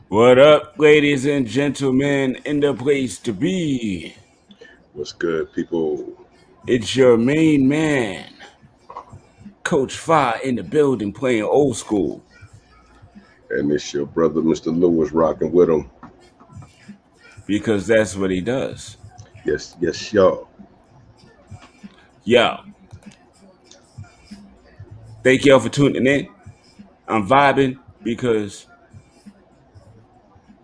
What up, ladies and gentlemen, in the place to be? What's good, people? It's your main man, Coach Fah in the building playing old school And it's your brother, Mr. Lewis, rocking with him. because that's what he does. Yes, yes, y'all. Yo, thank y'all for tuning in. I'm vibing because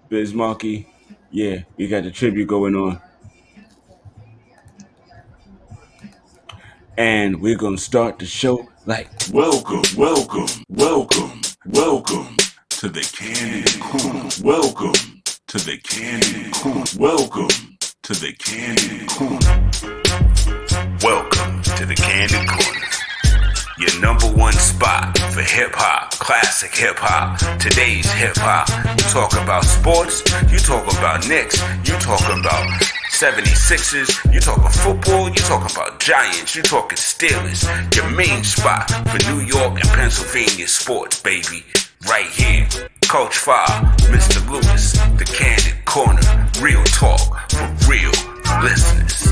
Biz Markie, yeah, we got the tribute going on. And we're going to start the show like Welcome to the Candid Corner. Welcome to the Candid Corner. Welcome to the Candid Corner. Welcome to the Candid Corner. Your number one spot for hip hop, classic hip hop, today's hip hop. You talk about sports, you talk about Knicks, you talk about 76ers, you talking football, you talking about Giants, you talking Steelers. Your main spot for New York and Pennsylvania sports, baby. Right here. Coach Fah, Mr. Lewis, the Candid Corner. Real talk for real listeners.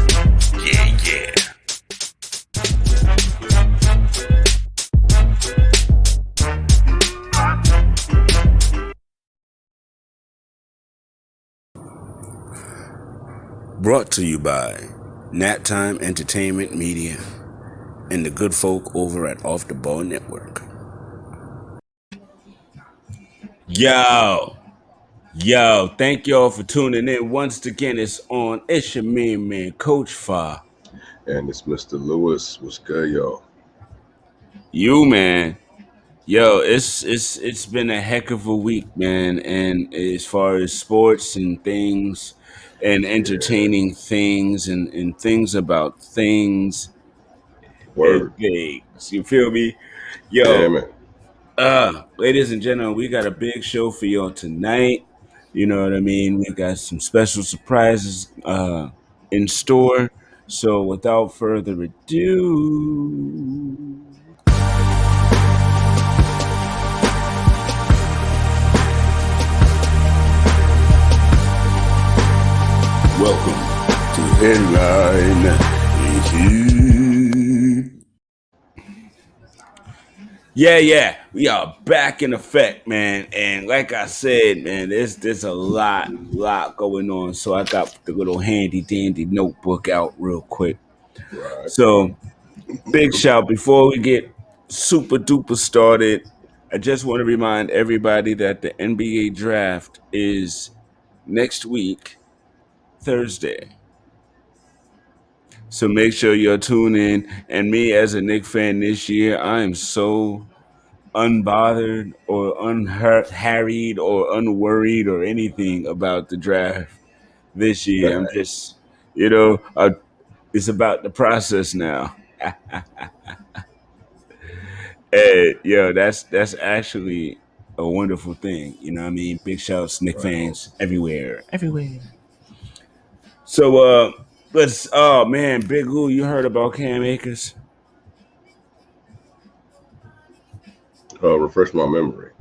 Yeah. brought to you by Nap Time Entertainment Media and the good folk over at Off the Ball Network. Yo, thank y'all for tuning in. Once again, it's on. It's your main man, Coach Fah. And it's Mr. Lewis. What's good, y'all? You man. Yo, it's been a heck of a week, man. And as far as sports and things and Yeah, entertaining things and things about things and word. things. You feel me? Yeah, Yo, man. ladies and gentlemen, we got a big show for y'all tonight. You know what I mean? We got some special surprises in store. So without further ado, welcome to Headline. Yeah, we are back in effect, man. And like I said, man, there's a lot going on. So I got the little handy dandy notebook out real quick. Right. So big shout before we get super duper started. I just want to remind everybody that the NBA draft is next week, Thursday. So make sure you're tuned in. And me as a Knicks fan this year, I am so unbothered or unharried or unworried or anything about the draft this year. I'm just, it's about the process now. And yeah, that's actually a wonderful thing. You know what I mean? Big shouts, Nick Right on. fans everywhere. So let's. Oh man, Big Lou, you heard about Cam Akers? Refresh my memory.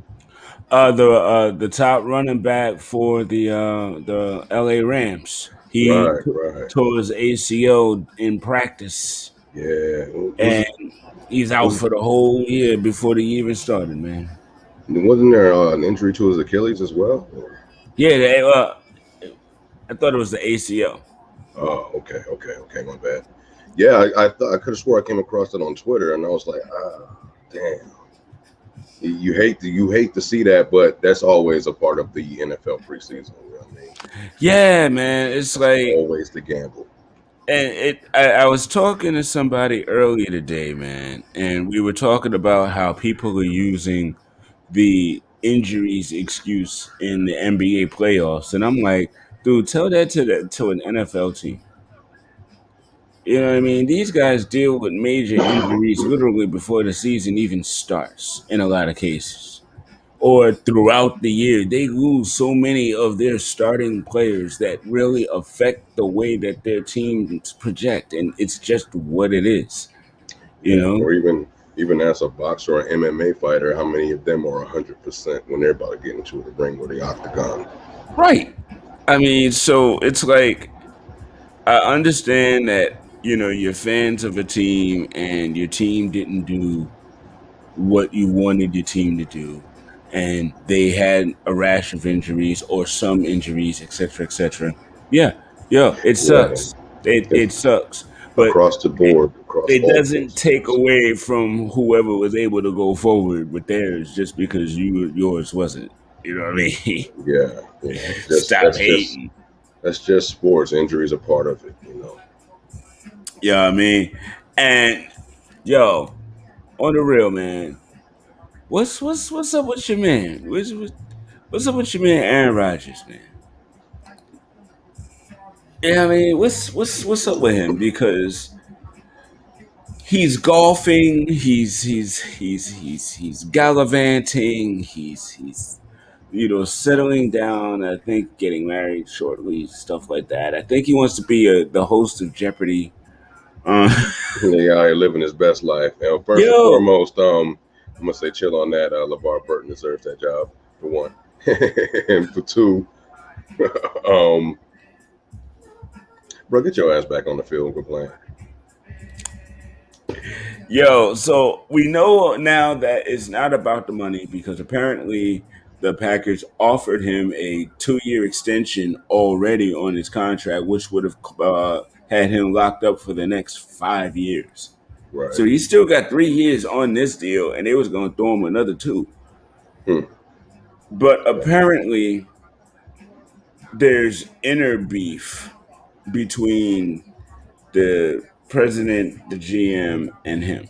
The top running back for the L.A. Rams. He Right, right. tore his ACL in practice, Yeah. and he's out Was for the whole year before the year even started. Man, wasn't there an injury to his Achilles as well? yeah. I thought it was the ACL. Oh, okay. My bad. Yeah, I thought I could have swore I came across it on Twitter, and I was like, damn. You hate to see that, but that's always a part of the NFL preseason. You know what I mean? Yeah, man. It's That's like, always the gamble. and I was talking to somebody earlier today, man, and we were talking about how people are using the injuries excuse in the NBA playoffs, and I'm like, dude, tell that to an NFL team. You know what I mean? These guys deal with major injuries literally before the season even starts in a lot of cases. Or throughout the year, they lose so many of their starting players that really affect the way that their teams project, and it's just what it is. You Yeah, know? Even as a boxer or MMA fighter, how many of them are 100% when they're about to get into the ring or the octagon? Right. I mean, so it's like I understand that you're fans of a team and your team didn't do what you wanted your team to do, and they had a rash of injuries or some injuries, etc., etc. Yeah, yeah, it Yeah, sucks. It it's it sucks, but across the it, board, across it all doesn't take positions. away from whoever was able to go forward with theirs just because yours wasn't. You know what I mean? Yeah, you know, just Stop hating. that's just sports. Injuries are part of it. You know. You know what I mean? And yo, on the real, man, what's up with your man? What's up with your man Aaron Rodgers, man? Yeah, I mean, what's up with him? Because he's golfing, he's gallivanting, he's settling down. I think getting married shortly, stuff like that. I think he wants to be the host of Jeopardy. Uh, Yeah, out here living his best life. And first and yo, foremost, I'm gonna say chill on that. LeVar Burton deserves that job for one, and for two, um, bro, get your ass back on the field and quit playing. Yo, so we know now that it's not about the money because apparently the Packers offered him a 2-year extension already on his contract, which would have had him locked up for the next 5 years. Right. So he still got 3 years on this deal, and they was going to throw him another two. Hmm. But Yeah. apparently, there's inner beef between the president, the GM, and him,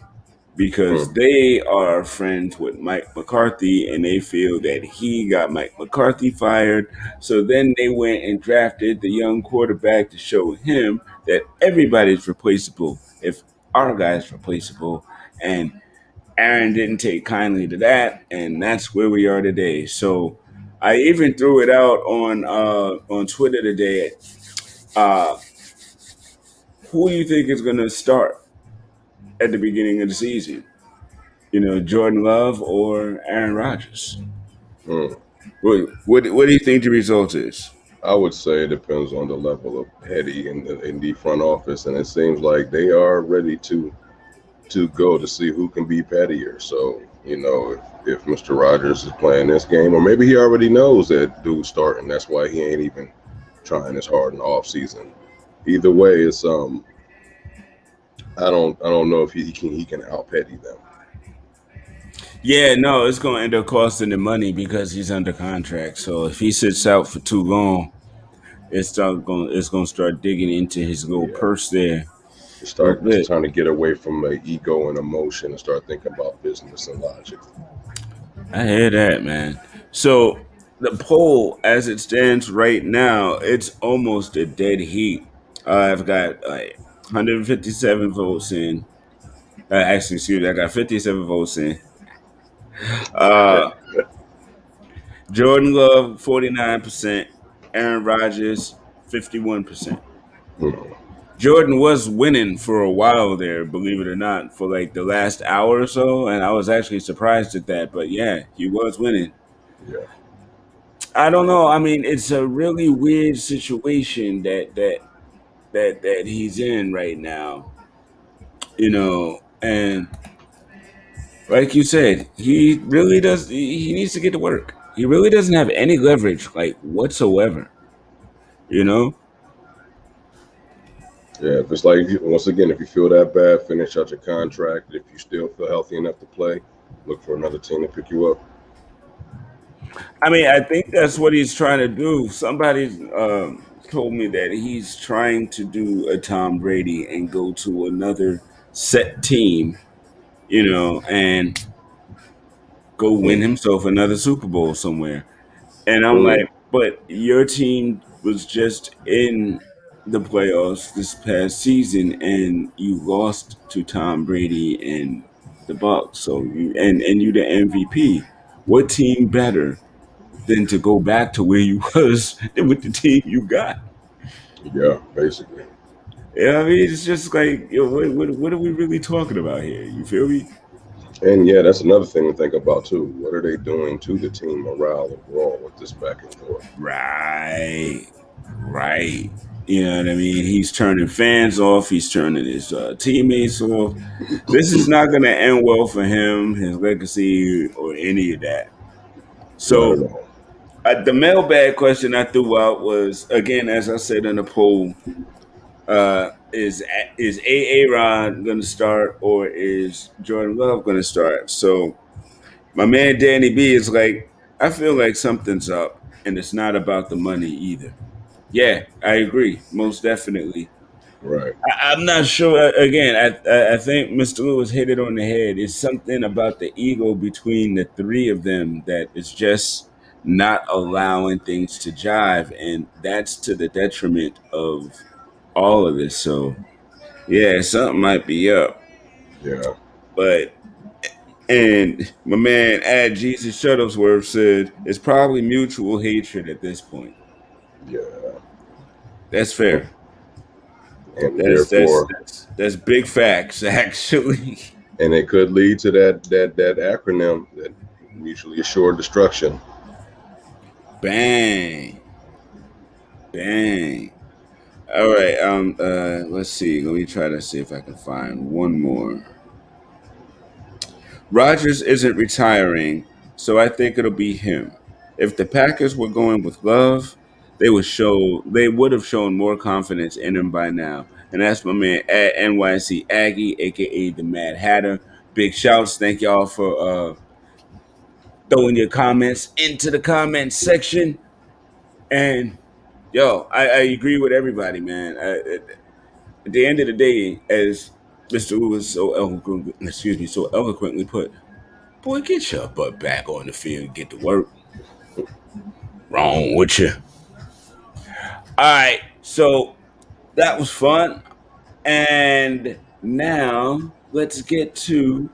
Hmm. because they are friends with Mike McCarthy and they feel that he got Mike McCarthy fired. So then they went and drafted the young quarterback to show him that everybody's replaceable if our guy's replaceable. And Aaron didn't take kindly to that, and that's where we are today. So I even threw it out on Twitter today. Uh, who do you think is going to start at the beginning of the season? Jordan Love or Aaron Rodgers. Hmm. What do you think the result is? I would say it depends on the level of petty in the front office, and it seems like they are ready to go to see who can be pettier. So if Mr. Rogers is playing this game, or maybe he already knows that dude's starting, that's why he ain't even trying as hard in the off season. Either way, it's I don't know if he can out petty them. Yeah, no, it's going to end up costing him money because he's under contract. So if he sits out for too long, it's going to start digging into his little Yeah, purse there a little start bit. trying to get away from the ego and emotion and start thinking about business and logic. I hear that, man. So the poll, as it stands right now, it's almost a dead heat. I've got 157 votes in. Actually, excuse me, I got 57 votes in. Uh, Jordan Love 49%, Aaron Rodgers 51%. Hmm. Jordan was winning for a while there, believe it or not, for like the last hour or so, and I was actually surprised at that. But yeah, he was winning. Yeah, I don't know. I mean, it's a really weird situation that he's in right now, and like you said, he really does. He needs to get to work. He really doesn't have any leverage, like whatsoever. You know. yeah. If it's like once again, if you feel that bad, finish out your contract. If you still feel healthy enough to play, look for another team to pick you up. I mean, I think that's what he's trying to do. Somebody told me that he's trying to do a Tom Brady and go to another set team, and go win Hmm. himself another Super Bowl somewhere. And I'm Hmm. like, but your team was just in the playoffs this past season, and you lost to Tom Brady and the Bucks. So you the MVP. What team better than to go back to where you was with the team you got? Yeah, basically. Yeah, I mean, it's just like, what are we really talking about here? You feel me? And yeah, that's another thing to think about too. What are they doing to the team morale overall with this back and forth? Right. Right. You know what I mean? He's turning fans off. He's turning his teammates off. This is not going to end well for him, his legacy, or any of that. Not at So all. the mailbag question I threw out was again, as I said in the poll, is Aaron going to start or is Jordan Love going to start? So my man Danny B is like, I feel like something's up, and it's not about the money either. Yeah, I agree, most definitely. Right. I'm not sure. Again, I think Mr. Lewis hit it on the head. It's something about the ego between the three of them that is just not allowing things to jive, and that's to the detriment of all of this. So yeah, something might be up. Yeah. But and my man at Jesus Shuttlesworth said it's probably mutual hatred at this point. Yeah. That's And, fair. and That's that's therefore, that's that's big facts, actually. and it could lead to that acronym, that mutually assured destruction. Bang. Bang. All right. Let's see. Let me try to see if I can find one more. Rodgers isn't retiring, so I think it'll be him. If the Packers were going with Love, they would have shown more confidence in him by now. And that's my man at NYC Aggie, aka the Mad Hatter. Big shouts. Thank y'all for throwing your comments into the comment section. And yo, I agree with everybody, man. At the end of the day, as Mr. Lewis so eloquently put, boy, get your butt back on the field and get to work. Wrong with you. All right, so that was fun. And now let's get to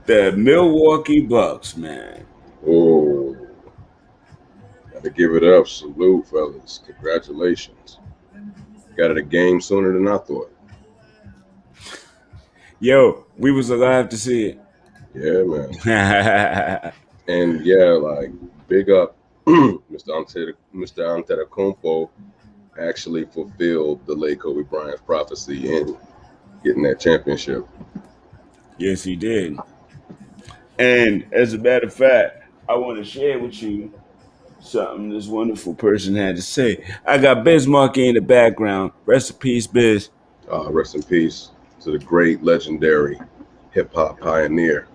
the Milwaukee Bucks, man. Oh, gotta give it up. Salute, fellas. Congratulations. Got it a game sooner than I thought. Yo, we was alive to see Yeah, man. it. And yeah, like big up Mr. Antetokounmpo actually fulfilled the late Kobe Bryant's prophecy in getting that championship. Yes, he did. And as a matter of fact, I want to share with you something this wonderful person had to say. I got Biz Markie in the background. Rest in peace, Biz. Rest in peace to the great, legendary hip hop pioneer.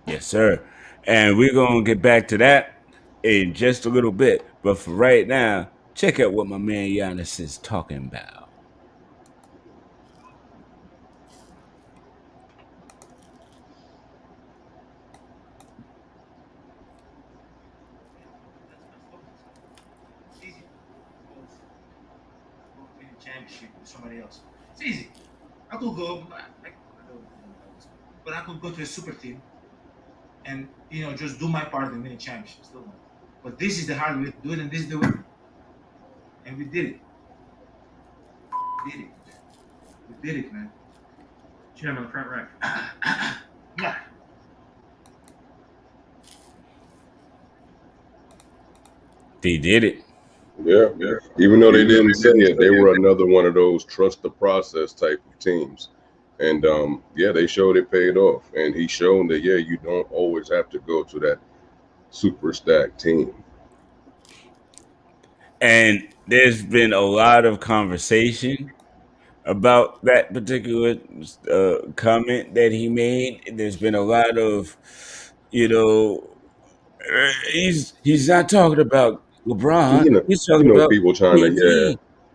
Yes, sir. And we're going to get back to that in just a little bit. But for right now, check out what my man Giannis is talking about. It's easy. Go win a championship with somebody else. It's easy. I could go, but I could go to a super team and just do my part and win a championship. Still not. But this is the hard way to do it, and this is the way. And we did it. We did it. We did it, man. Cheer him on the front rack. Yeah. They did it. Yeah. Even though they didn't say it, they were another one of those trust the process type of teams. And yeah, they showed it paid off. And he showed that, yeah, you don't always have to go to that super stacked team. And there's been a lot of conversation about that particular comment that he made. There's been a lot of, you know, he's not talking about LeBron. He's You talking know, about people trying to, yeah,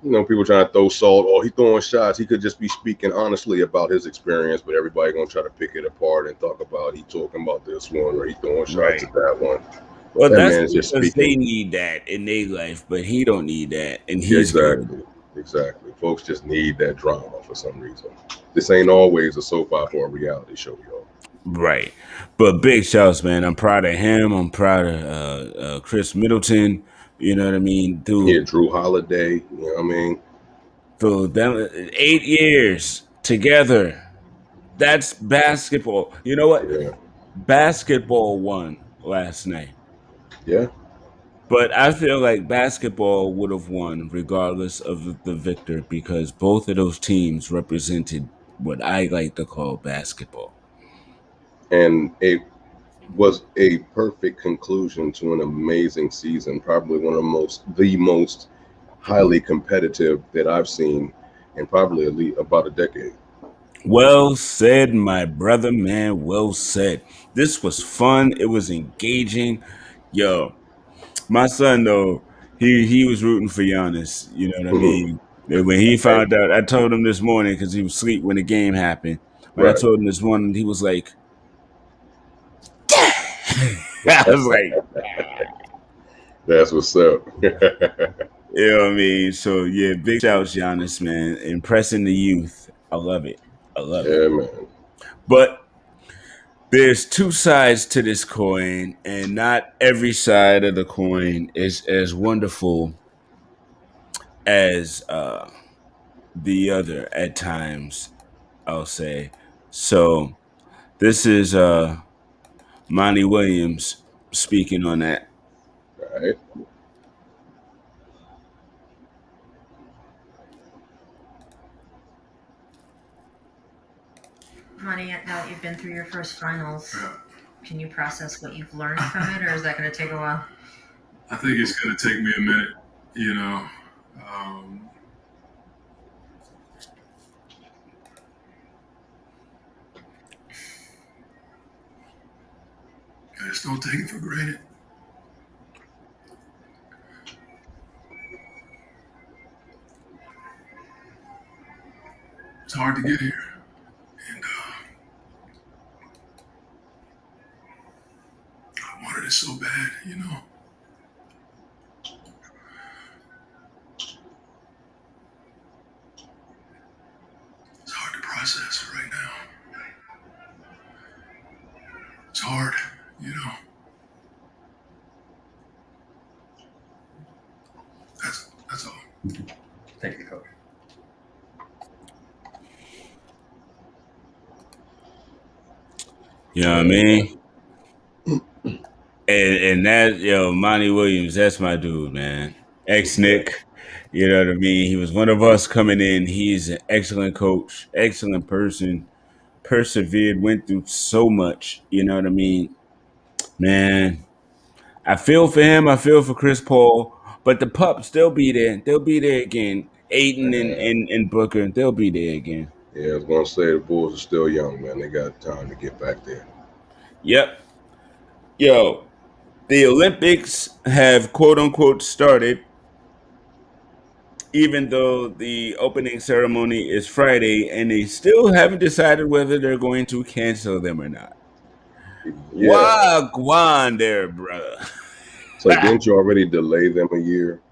KD. people trying to throw salt. Oh, he throwing shots. He could just be speaking honestly about his experience, but everybody gonna try to pick it apart and talk about he talking about this one or he throwing shots Right. at that one. Well, That that's man's just because they speaking. need that in their life, but he don't need that, and Yeah, he's good. exactly. Folks just need that drama for some reason. This ain't always a soap opera or reality show, y'all. Right. But big shouts, man. I'm proud of him. I'm proud of Chris Middleton. You know what I mean? Yeah, Drew Holiday. You know what I mean? Through them 8 years together. That's basketball. You know what? Yeah, Basketball won last night. yeah, But I feel like basketball would have won regardless of the victor because both of those teams represented what I like to call basketball. and it was a perfect conclusion to an amazing season. Probably one of the most highly competitive that I've seen in probably at least about a decade. Well said, my brother, man. Well said. This was fun. It was engaging. Yo, my son though, he was rooting for Giannis. You know what I Mhm. mean? And when he Right, found out, I told him this morning because he was asleep when the game happened. When I right. told him this morning, he was like, I was like, That's what's up. you know what I mean? So yeah, big shouts, Giannis, man. Impressing the youth. I love it. I love it. Yeah, man. But there's two sides to this coin, and not every side of the coin is as wonderful as the other at times, I'll say. So this is Monty Williams speaking on that. Right. Money, now that you've been through your first finals, can you process what you've learned from it, or is that going to take a while? I think it's going to take me a minute, you know. Um, I just don't take it for granted. It's hard to get here. And I wanted it so bad, you know. It's hard to process right now. It's hard, you know. That's all. Thank you, Coach. You know what I mean? And that Monty Williams, that's my dude, man. Ex Yeah, Nick, you know what I mean. He was one of us coming in. He's an excellent coach, excellent person. Persevered, went through so much. You know what I mean, man. I feel for him. I feel for Chris Paul, but the pups, they'll be there. They'll be there again. Aiden and man. and Booker, they'll be there again. Yeah, I was gonna say the Bulls are still young, man. They got time to get back there. Yep. Yo, the Olympics have quote unquote started, even though the opening ceremony is Friday, and they still haven't decided whether they're going to cancel them or not. Yeah, Wagwan there, brother. it's like didn't you already delay them a year,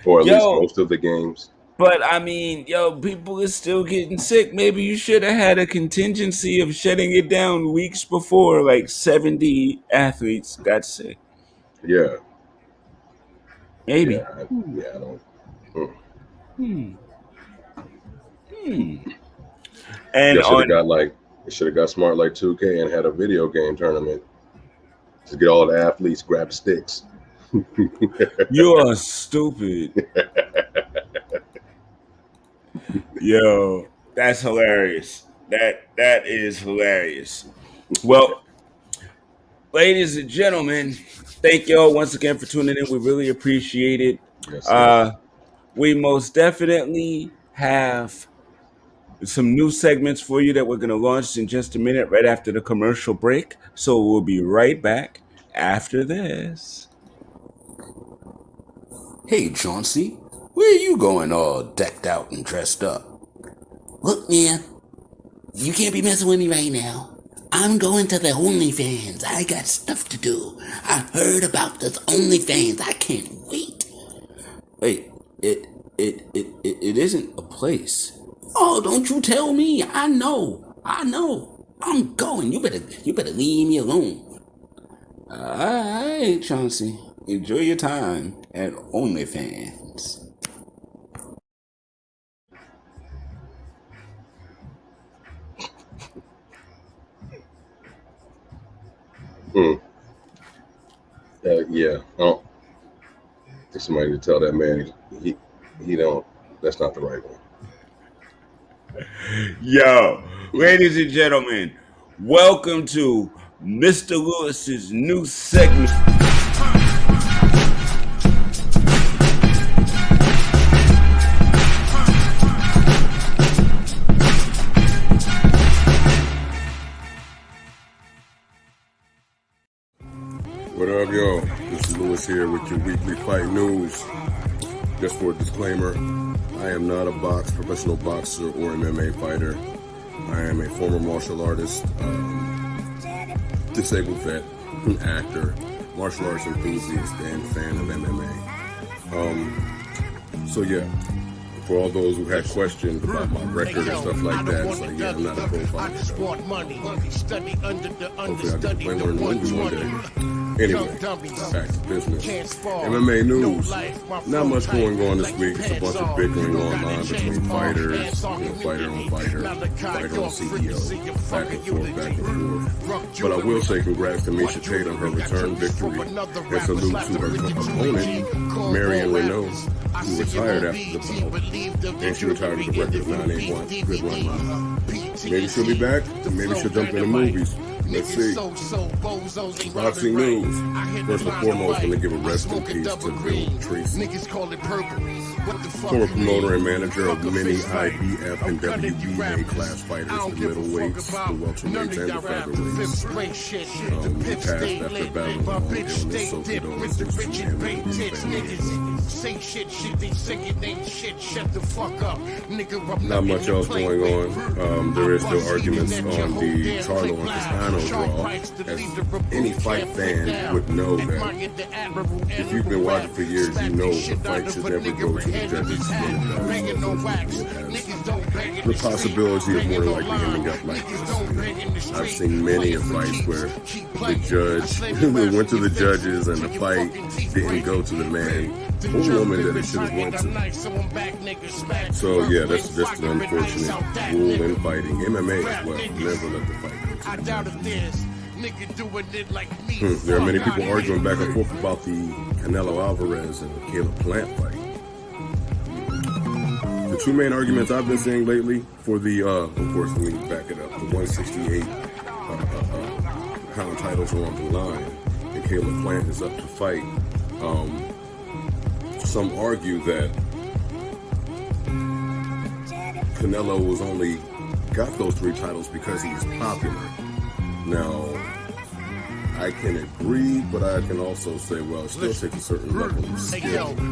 or at least Yo, most of the games? but I mean, yo, people are still getting sick. Maybe you should have had a contingency of shutting it down weeks before, like 70 athletes got sick. Yeah, Maybe. yeah, yeah. I don't. Hmm. Hmm. Hmm. And Y'all should on have got like they should have got smart like 2K and had a video game tournament to get all the athletes grab sticks. you are stupid. Yo, that's hilarious. That is hilarious. Well, ladies and gentlemen, thank y'all once again for tuning in. We really appreciate it. Yes, sir. Uh, we most definitely have some new segments for you that we're going to launch in just a minute, right after the commercial break. So we'll be right back after this. Hey, Chauncey, where are you going all decked out and dressed up? Look, man, you can't be messing with me right now. I'm going to the OnlyFans. I got stuff to do. I heard about this OnlyFans. I can't wait. Wait, it isn't a place. Oh, don't you tell me. I know. I'm going. You better leave me alone. All right, Chauncey. Enjoy your time at OnlyFans. Hmm. Yeah. Oh, somebody to tell that man he don't. That's not the right one. Yo, ladies and gentlemen, welcome to Mr. Lewis's new segment. What up, y'all? This is Lewis here with your weekly fight news. Just for a disclaimer, I am not a professional boxer or MMA fighter. I am a former martial artist, disabled vet, an actor, martial arts enthusiast, and fan of MMA. So yeah, for all those who had questions about my record and stuff like that, so yeah, I'm not a pro fighter. Hopefully I can play more in the movie one day. Anyway, back to business. MMA news. Not much going on this week. It's a bunch of bickering online between fighters, fighter on fighter, fighter on CEO, back and forth. But I will say congrats to Miesha Tate on her return victory, and salute to her opponent, Marion Renault, who retired after the bout, and she retired with a record of 9-8-1. Good run, man. Maybe she'll be back, maybe she'll jump in the movies. Let's see. Boxing news. First and foremost, going to give a rest in peace to Bill Tracy, former promoter and manager of many IBF and WBA class fighters, the middleweights, the welterweights, and the featherweights. He passed after battling long illness, so condolences to him and his family. Not much else going on. There is still arguments on the Charlo and Castano draw, as any fight fan would know that if you've been watching for years, you know the fight should never go to the judges. The possibility of more than likely ending up like this. I've seen many fights where the judge went to the judges and the fight didn't go to the man or woman that it should have went to. So yeah, that's just an unfortunate rule in fighting. MMA as well. Never let the fight go to the judges. There are many people arguing back and forth about the Canelo Alvarez and Caleb Plant fight. The two main arguments I've been seeing lately for the, of course, let me back it up, the 168 pound titles are on the line, and Caleb Plant is up to fight. Some argue that Canelo was only got those 3 titles because he was popular. Now, I can agree, but I can also say, well, it still takes a certain level of skill to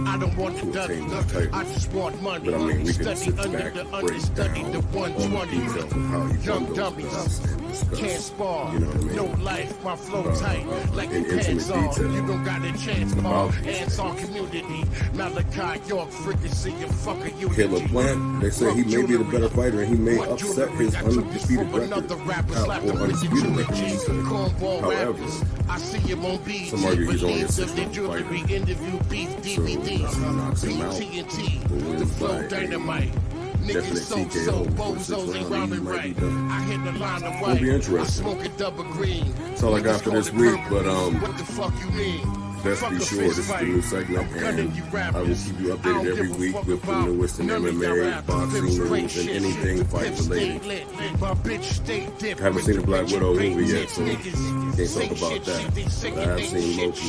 attain those titles. But I mean, we can sit back and break down all the details of how he won those belts and discuss, you know what I mean, in intimate detail about these things. Caleb Plant, they say he may be the better fighter and he may upset his undefeated record, or undisputed record, however, some argue he's only a 6-round fighter, so unless he knocks him out or wins by a definite TKO for 6 rounds, he might be done. It'll be interesting. That's all I got for this week, but best be sure this is the new segment, and I will keep you updated every week with the newest in MMA, boxing news, and anything fight related. I haven't seen the Black Widow movie yet, so can't talk about that. But I have seen Loki.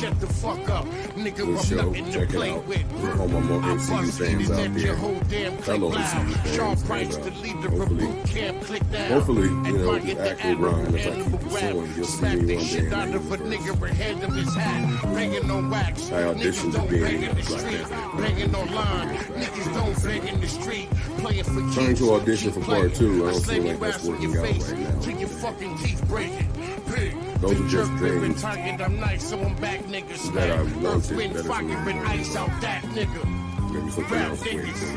Good show, check it out. We're home on more MCU fans out there, fellow MCU fans, and hopefully, you know, the actual grind, as I keep pursuing, you'll see me one day in the universe. I auditioned to be in Black Panther. Trying to audition for part 2. I don't feel like that's working out right now. Those are just dreams that I wanted that is really going on. Maybe something else waiting for me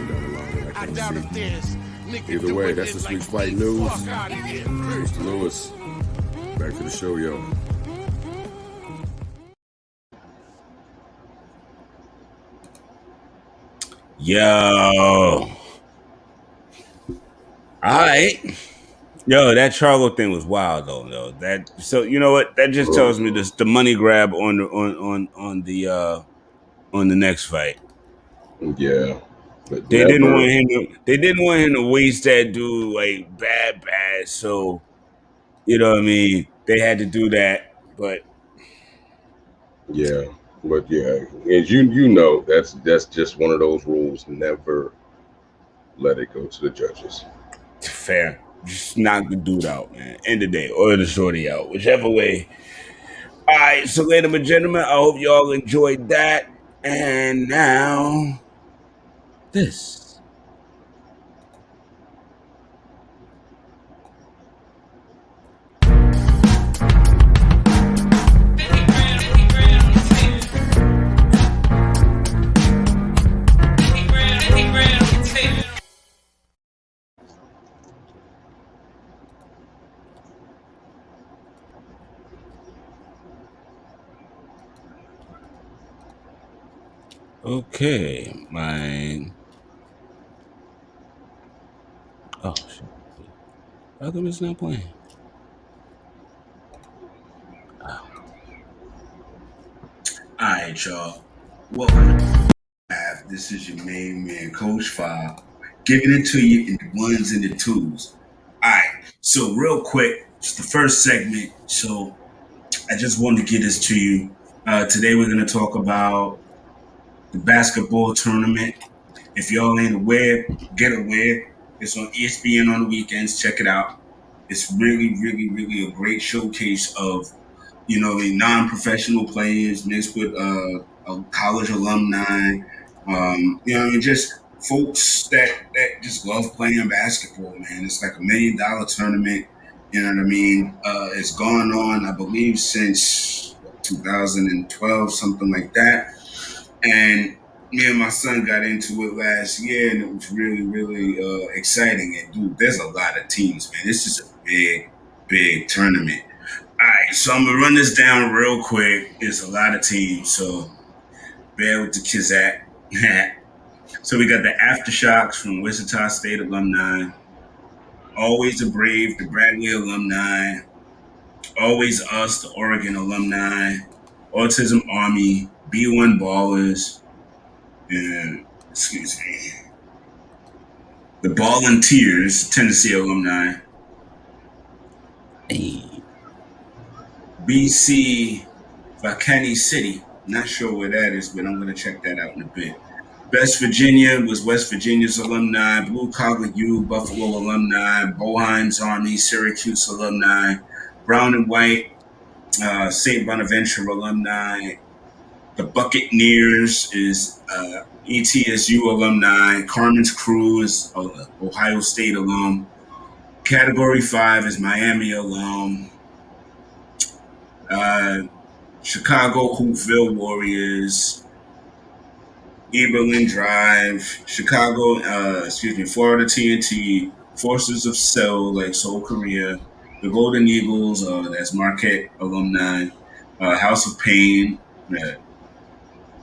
down the line that I can't see. Either way, that's this week's fight news. Mr. Lewis, back to the show, yo. Yo. All right. Yo, that Charlo thing was wild though. That so you know what? That just tells me this the money grab on the next fight. Yeah, but They didn't want never. him to. They didn't want him to waste that dude like bad. So you know what I mean. They had to do that, but Yeah, but yeah, as you know, that's just one of those rules. Never let it go to the judges. fair. Just knock the dude out, man. End of the day, or the shorty out, whichever way. All right, so ladies and gentlemen, I hope y'all enjoyed that. And now this. Okay, my oh shit. How come it's not playing? All right, y'all. Welcome. This is your main man, Coach Fah, giving it to you in the ones and the twos. All right. So real quick, just the first segment. So I just wanted to get this to you. Today we're going to talk about the basketball tournament. If y'all ain't aware, get aware. It's on ESPN on the weekends. Check it out. It's really a great showcase of the non-professional players mixed with college alumni. Just folks that just love playing basketball. Man, it's like $1 million tournament. You know what I mean? It's gone on, I believe, since 2012, something like that. And me and my son got into it last year, and it was really exciting. And dude, there's a lot of teams, man. This is a big tournament. All right, so I'm gonna run this down real quick. There's a lot of teams, so bear with the kizat. So we got the Aftershocks from Wichita State alumni, Always the Brave, the Bradley alumni, Always Us, the Oregon alumni, Autism Army, B1 Ballers, and excuse me, the Volunteers, Tennessee alumni, BC Vacani City. Not sure where that is, but I'm going to check that out in a bit. West Virginia was West Virginia's alumni, Blue Collar U, Buffalo alumni, Boheim's Army, Syracuse alumni, Brown and White, St. Bonaventure alumni. The Buccaneers is ETSU alumni. Carmen's Crew is Ohio State alum. Category 5 is Miami alum. Chicago Hoopville Warriors. Eberlin Drive, Florida TNT, Forces of Seoul, like Seoul, Korea, the Golden Eagles, that's Marquette alumni, House of Pain,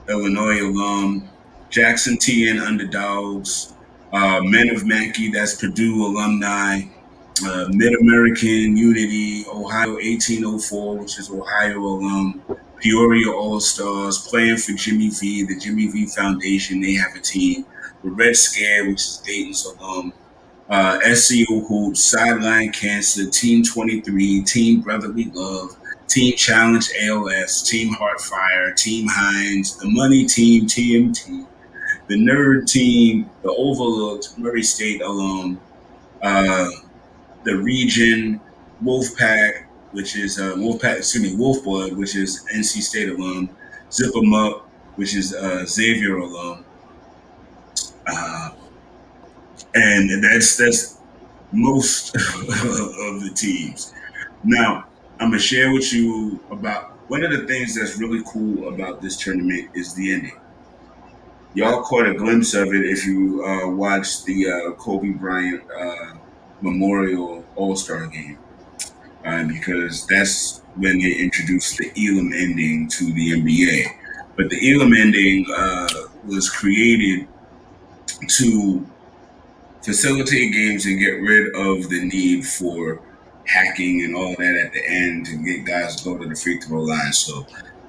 Illinois alum, Jackson TN Underdogs, Men of Mackey, that's Purdue alumni, Mid-American Unity, Ohio 1804, which is Ohio alum, Peoria All-Stars, playing for Jimmy V, the Jimmy V Foundation. They have a team. The Red Scare, which is Dayton's alum. SCO Hoops, Sideline Cancer, Team 23, Team Brotherly Love, Team Challenge ALS, Team Heartfire, Team Hines, the Money Team, TMT, the Nerd Team, the Overlooked, Murray State alum, the Region, Wolfpack, which is Wolfblood, which is NC State alum, Zip 'em Up, which is Xavier alum, and that's most of the teams. Now, I'm gonna share with you about one of the things that's really cool about this tournament is the ending. Y'all caught a glimpse of it if you watched the Kobe Bryant Memorial All-Star game. Because that's when they introduced the Elam ending to the NBA. But the Elam ending was created to facilitate games and get rid of the need for hacking and all that at the end to get guys to go to the free throw line. So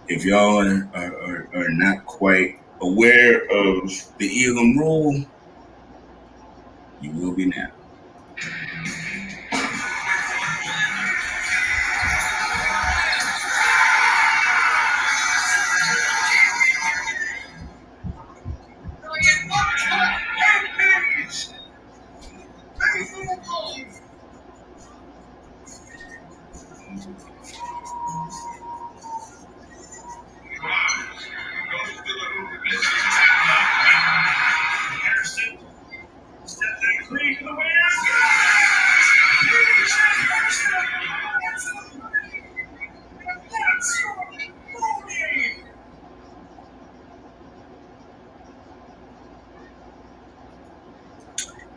if y'all are not quite aware of the Elam rule, you will be now.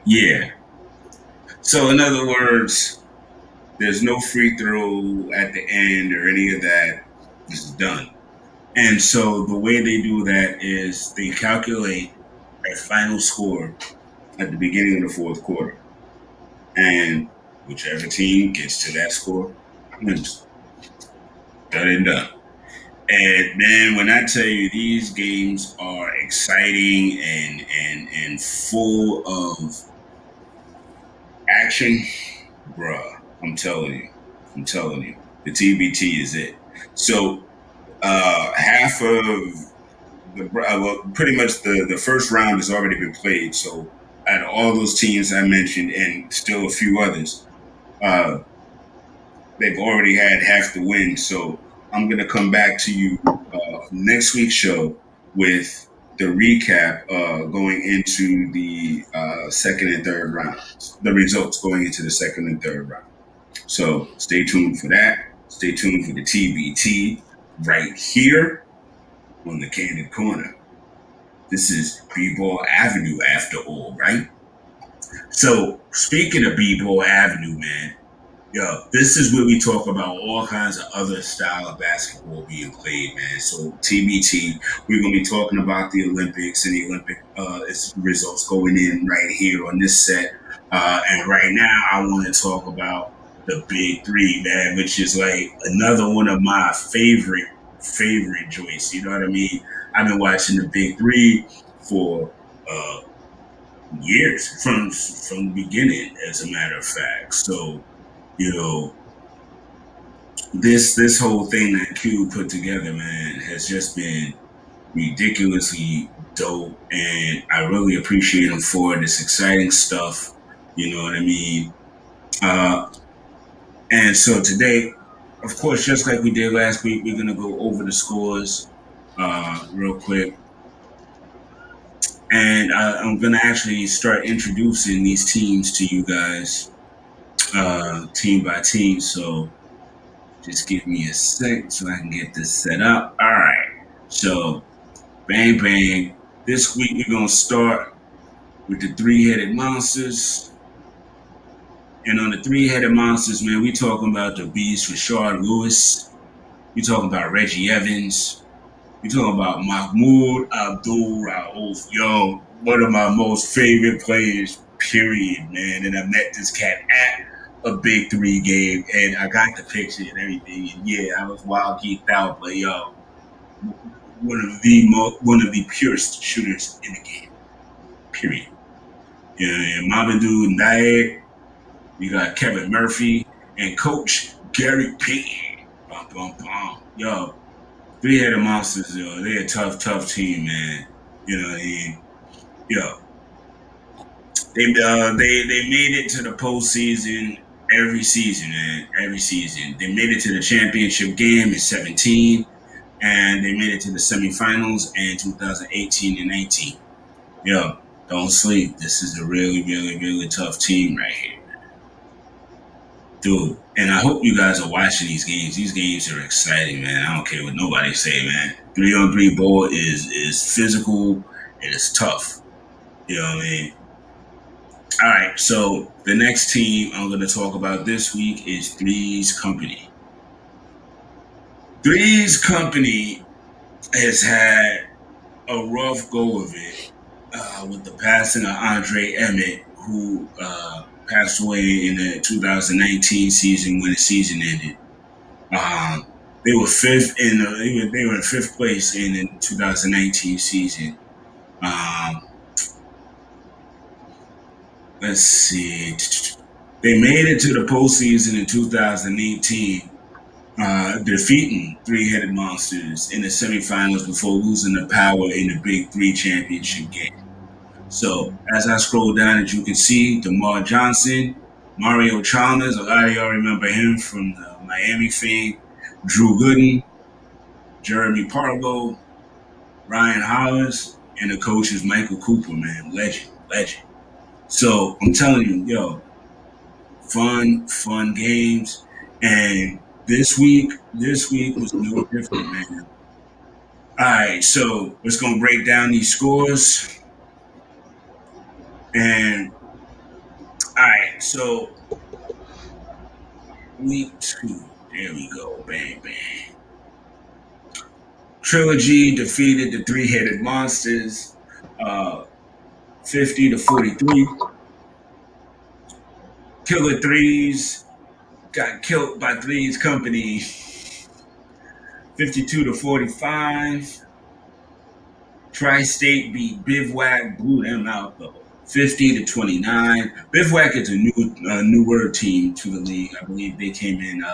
Yeah. So in other words, there's no free throw at the end or any of that. This is done. And so the way they do that is they calculate a final score at the beginning of the fourth quarter. And whichever team gets to that score wins. Done and done. And man, when I tell you these games are exciting and full of action, bruh, I'm telling you, the TBT is it. So half of well, pretty much the first round has already been played. So out of all those teams I mentioned and still a few others, they've already had half the win. So I'm gonna come back to you next week's show with the recap going into the second and third rounds, the results going into the second and third round. So stay tuned for that. Stay tuned for the TBT right here on the Candid Corner. This is B-Ball Avenue after all, right? So speaking of B-Ball Avenue, man, yo, this is where we talk about all kinds of other style of basketball being played, man. So TBT, we're gonna be talking about the Olympics and the Olympic results going in right here on this set. And right now, I want to talk about the Big Three, man, which is like another one of my favorite joints. You know what I mean? I've been watching the Big Three for years from the beginning, as a matter of fact. So you know, this whole thing that Q put together, man, has just been ridiculously dope, and I really appreciate him for it. It's exciting stuff. You know what I mean? And so today, of course, just like we did last week, we're gonna go over the scores real quick. And I'm going to actually start introducing these teams to you guys, team by team. So just give me a sec so I can get this set up. All right. So, bang, bang. This week we're going to start with the three-headed monsters. And on the three-headed monsters, man, we talking about the Beast, Rashard Lewis. We talking about Reggie Evans. We talking about Mahmoud Abdul-Rauf. Yo, one of my most favorite players, period, man. And I met this cat at a Big Three game, and I got the picture and everything. And yeah, I was wild geeked out, but yo, one of the purest shooters in the game, period. Yeah, and Mamadou Nair, we got Kevin Murphy, and Coach Gary Payton. Bum, bum, bum. Yo, three-headed monsters, yo. They're a tough team, man. You know what I mean? Yo, they made it to the postseason every season, man. Every season, they made it to the championship game in 2017, and they made it to the semifinals in 2018 and 19. Yo, don't sleep. This is a really tough team right here, dude. And I hope you guys are watching these games. These games are exciting, man. I don't care what nobody say, man. 3-on-3 ball is physical. It is tough. You know what I mean? All right. So the next team I'm going to talk about this week is Three's Company. Three's Company has had a rough go of it with the passing of Andre Emmett, who passed away in the 2019 season when the season ended. They were fifth in they were in fifth place in the 2019 season. Let's see. They made it to the postseason in 2018, defeating Three-Headed Monsters in the semifinals before losing the Power in the Big Three championship game. So as I scroll down, as you can see, DeMar Johnson, Mario Chalmers, a lot of y'all remember him from the Miami fame, Drew Gooden, Jeremy Parlow, Ryan Hollins, and the coach is Michael Cooper, man. Legend. So I'm telling you, yo, fun games. And this week was no different, man. All right, so let's gonna break down these scores. And all right, so week 2, there we go, bang. Trilogy defeated the Three-Headed Monsters, 50-43. Killer Threes got killed by Threes Company, 52-45. Tri-State beat Bivouac, blew them out though, 50-29. Bivouac is a newer team to the league. I believe they came in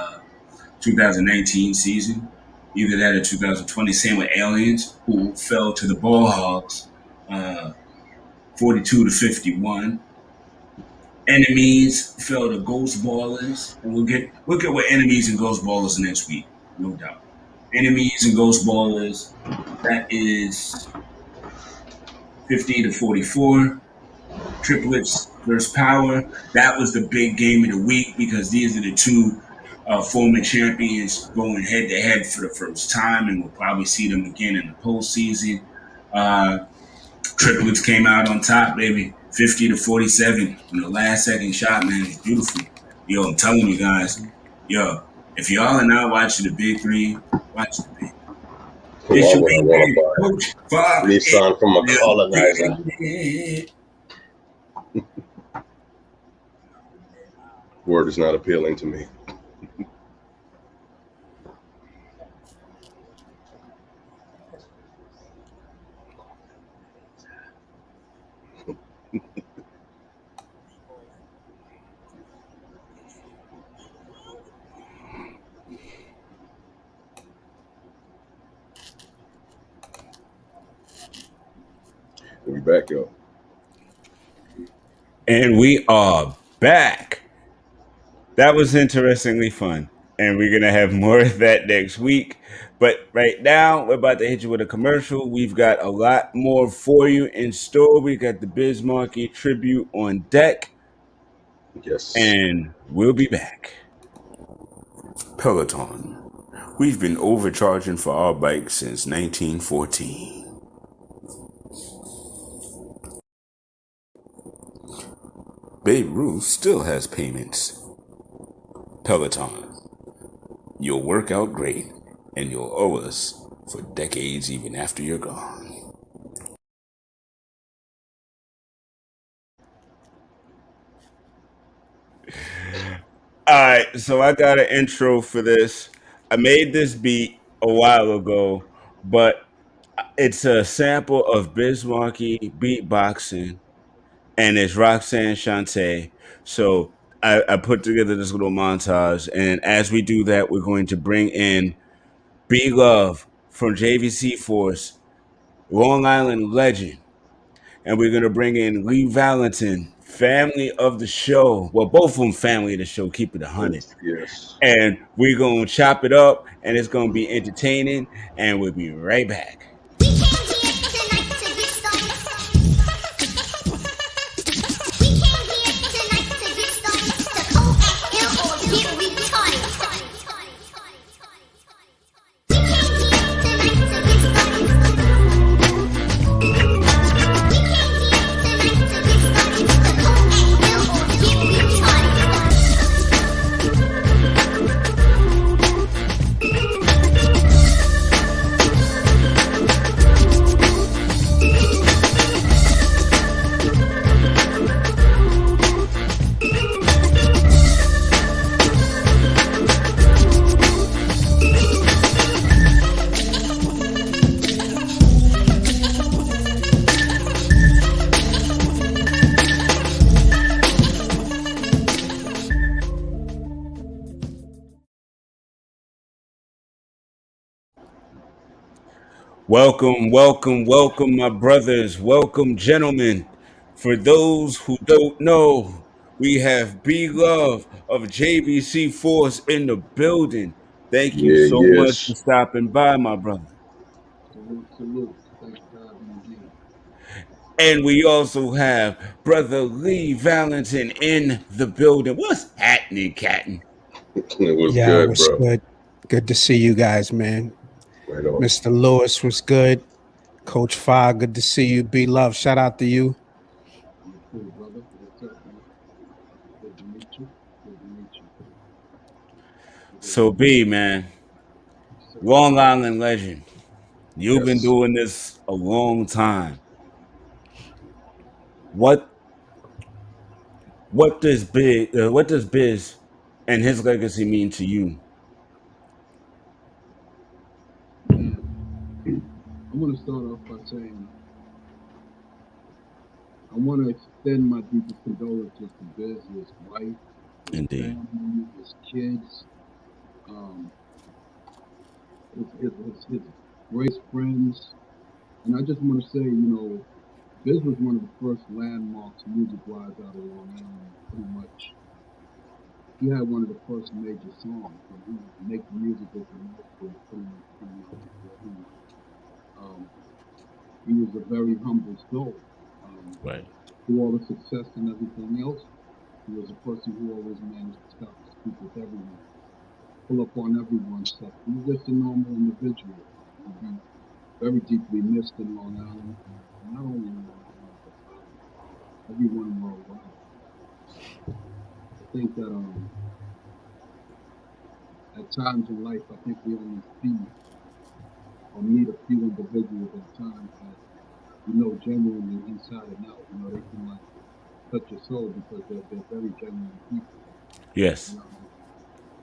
2019 season, either that or 2020. Same with Aliens, who fell to the Ball Hogs, 42-51. Enemies fell to Ghost Ballers, and we'll get what Enemies and Ghost Ballers next week, no doubt. Enemies and Ghost Ballers, that is 50-44. Triplets versus Power, that was the big game of the week because these are the two former champions going head to head for the first time, and we'll probably see them again in the postseason. Triplets came out on top, baby, 50-47. The last second shot, man, was beautiful. Yo, I'm telling you guys, yo, if y'all are not watching the Big Three, watch the Big Three. It's your Coach Fah. Nissan from a colonizer. Word is not appealing to me. We back, yo. And we are back. That was interestingly fun. And we're going to have more of that next week. But right now, we're about to hit you with a commercial. We've got a lot more for you in store. We got the Biz Markie tribute on deck. Yes. And we'll be back. Peloton. We've been overcharging for our bikes since 1914. Babe Ruth still has payments. Peloton. You'll work out great, and you'll owe us for decades even after you're gone. All right, so I got an intro for this. I made this beat a while ago, but it's a sample of Biz Markie beatboxing, and it's Roxanne Shante. So I put together this little montage, and as we do that, we're going to bring in B Love from JVC Force, Long Island legend, and we're going to bring in Lee Valentin, family of the show. Well, both of them family of the show, keep it 100. Yes. And we're going to chop it up, and it's going to be entertaining, and we'll be right back. Welcome, welcome, welcome, my brothers. Welcome, gentlemen. For those who don't know, we have B Love of JVC Force in the building. Thank you Yeah, so much for yes. stopping by, my brother. Salute, salute. Thanks for having me again. And we also have Brother Lee Valentin in the building. What's happening, Captain? It was Yeah, good, was bro. good. Good to see you guys, man. Right on. Mr. Lewis was good. Coach Fah, good to see you. Be love. Shout out to you. You too, brother. What's up, man? Good to meet you. Good to meet you. Good So, to meet B, man, you, sir. Long Island legend. You've been Yes. doing this a long time. What what does Biz and his legacy mean to you? Man, I want to start off by saying I want to extend my deepest condolences to Biz, his wife, his Indeed. family, his kids, um, his great friends. And I just want to say, Biz was one of the first landmarks music-wise out of Long Island, pretty much. He had one of the first major songs, and he was making music with the Mostly pretty much came out before him. Um, he was a very humble soul. Um, Right. through all the success and everything else, he was a person who always managed to stop to speak with everyone, pull up on everyone's stuff. He was just a normal individual. He'd be very deeply missed in Long Island, and not only in Long Island, but everyone worldwide. I think that at times in life, I think we only see or meet a few individuals at a time that genuinely inside and out. They can like touch your soul because they're very genuine people. Yes. And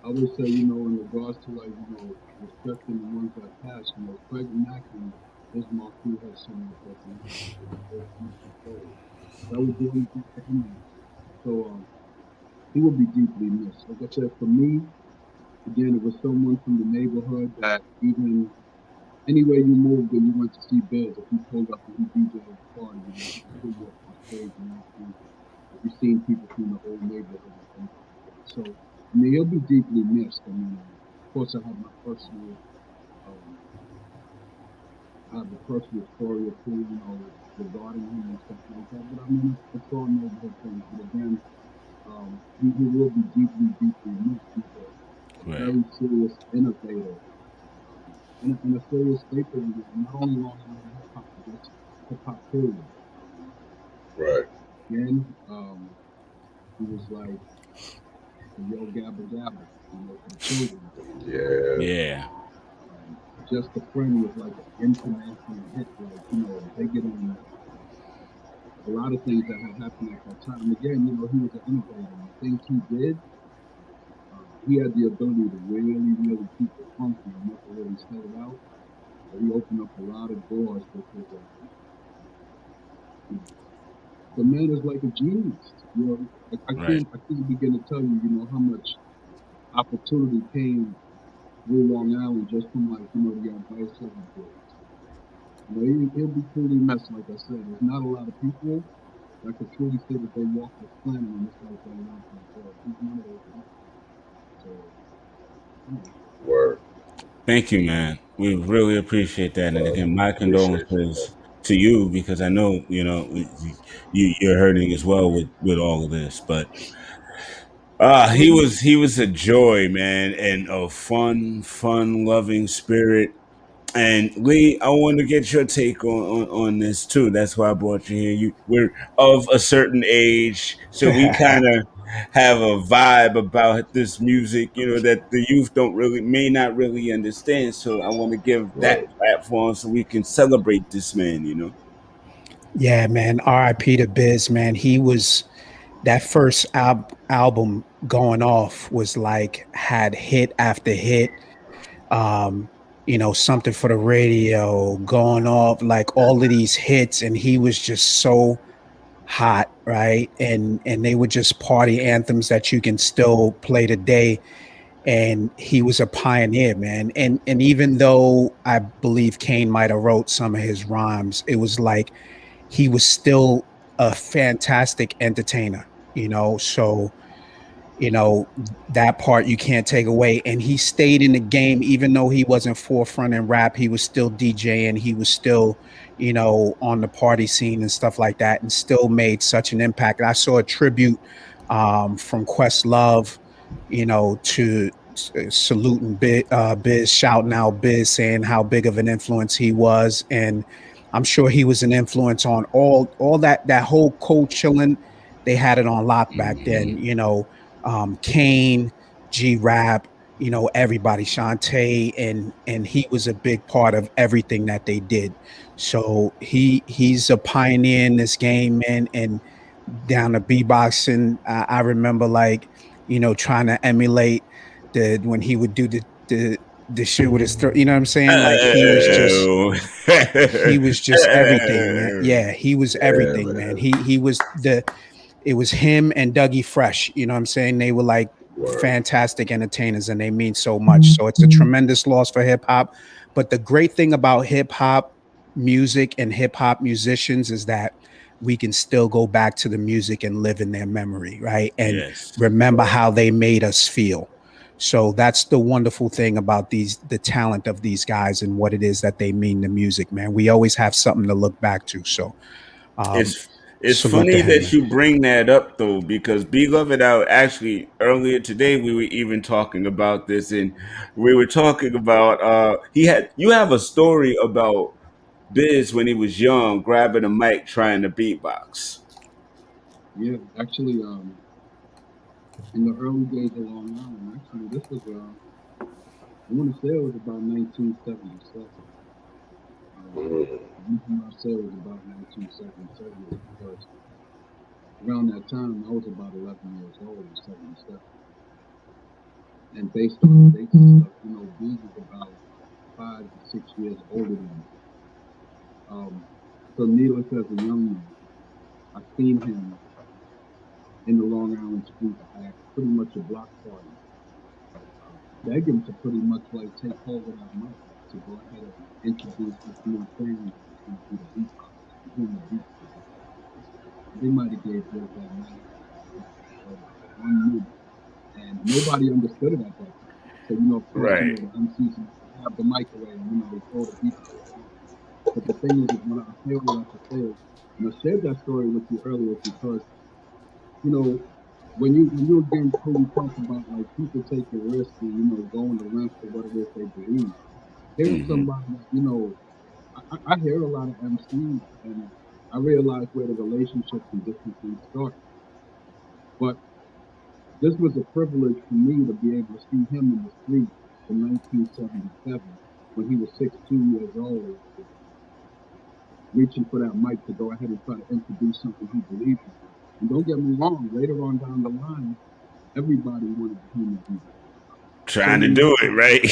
I would say, in regards to like, respecting the ones that passed, Craig Mack and Biz Markie has similar personalities. They're both beautiful souls. That would do anything for anyone. So he would be deeply missed. Like I said, for me, again, it was someone from the neighborhood that even anywhere you moved and you went to see Biz, if he pulled up and he DJ'd at the party, he would pull you up on stage and ask you if you've seen people from the whole neighborhood and things like that. So, I mean, he'll be deeply missed. I mean, of course, um, I have a personal story or two, regarding him and stuff like that. But I mean, it's all neighborhood things. But again, he will be deeply, deeply missed. He's a Right. very serious innovator, and a serious staple in not only Long Island hip hop, but just hip hop period. Right. Again, he was like a Yo Gabba Gabba, for the children. Yeah. Yeah. Just a Friend was like an international hit, like, they get on a lot of things that had happened at that time. Again, he was an innovator. The things he did, he had the ability to really, really keep it funky and never really sell it out. But he opened up a lot of doors because the man is like a genius. Right. I can't begin to tell you, how much opportunity came through Long Island just from like, the advice of the boys. He'll be truly messed, like I said. There's not a lot of people that could truly say that they walk this planet and it's like they live like that. He's one of those people. So, yeah. Word. Thank you, man. We really appreciate that. And again, my Appreciate you, man. condolences to you because I know, you're hurting as well with all of this. But he was a joy, man, and a fun loving spirit. And Lee, I want to get your take on this too. That's why I brought you here. We're of a certain age, so we kind of have a vibe about this music, that the youth don't really may not really understand. So I want to give that Right. platform so we can celebrate this man. Yeah, man. R.I.P. to Biz, man. He was that first album going off was like had hit after hit. Um, something for the radio, going off, like all of these hits, and he was just so hot, right? And they were just party anthems that you can still play today. and he was a pioneer, man. And even though I believe Kane might have wrote some of his rhymes, it was like he was still a fantastic entertainer, you know. So you know that part you can't take away, and he stayed in the game even though he wasn't forefront in rap. He was still DJing, he was still, you know, on the party scene and stuff like that, and still made such an impact. And I saw a tribute from Questlove, you know, to saluting Biz, shouting out Biz, saying how big of an influence he was. And I'm sure he was an influence on all that whole cold chilling. They had it on lock back then, you know. Kane, G Rap, you know, everybody, Shantae, and he was a big part of everything that they did. So he's a pioneer in this game, man. And down to beatboxing, I remember, like, you know, trying to emulate the when he would do the shit with his throat. You know what I'm saying? Like Oh. he was just everything, man. Yeah, he was Yeah, everything, man. man. He was the it was him and Dougie Fresh. You know what I'm saying? They were like Word. fantastic entertainers and they mean so much. So it's a tremendous loss for hip hop. But the great thing about hip hop music and hip hop musicians is that we can still go back to the music and live in their memory, right? And Yes. remember how they made us feel. So that's the wonderful thing about the talent of these guys and what it is that they mean to music, man. We always have something to look back to. So um, It's salute to funny him, that man. you bring that up though, because Beloved Out actually earlier today we were even talking about this, and we were talking about you have a story about Biz when he was young grabbing a mic trying to beatbox. Yeah, actually, in the early days of Long Island, actually, this was, I want to say it was about 1977. Mhm. Marcel was about 1977 because around that time I was about 11 years old in 77. And based on the dates and stuff, you know, Biz is about 5 to 6 years older than me. So needless as a young man, I seen him in the Long Island streets at pretty much a block party, beg him to pretty much like take hold of that mic to go ahead and introduce this new thing that was going to be the beatbox, the human beatbox. They might have gave Biz that mic for like 1 minute, and nobody understood it at that time. So you know, of course, you Right. know the MCs grab the mic away and you know they throw the beatbox on. But the thing is when I say all that to say, and I shared that story with you earlier because you know when you again truly talk about like people taking risks and you know going to lengths for what it is they believe. Here's Hmm. somebody that you know I hear a lot of MCs and I realize where the relationships and different things start. But this was a privilege for me to be able to see him in the street in 1977 when he was 16 years old, reaching for that mic to go ahead and try to introduce something he believed in. And don't get me wrong, later on down the line, everybody wanted to hear me do that. So Trying to many do it, people, right?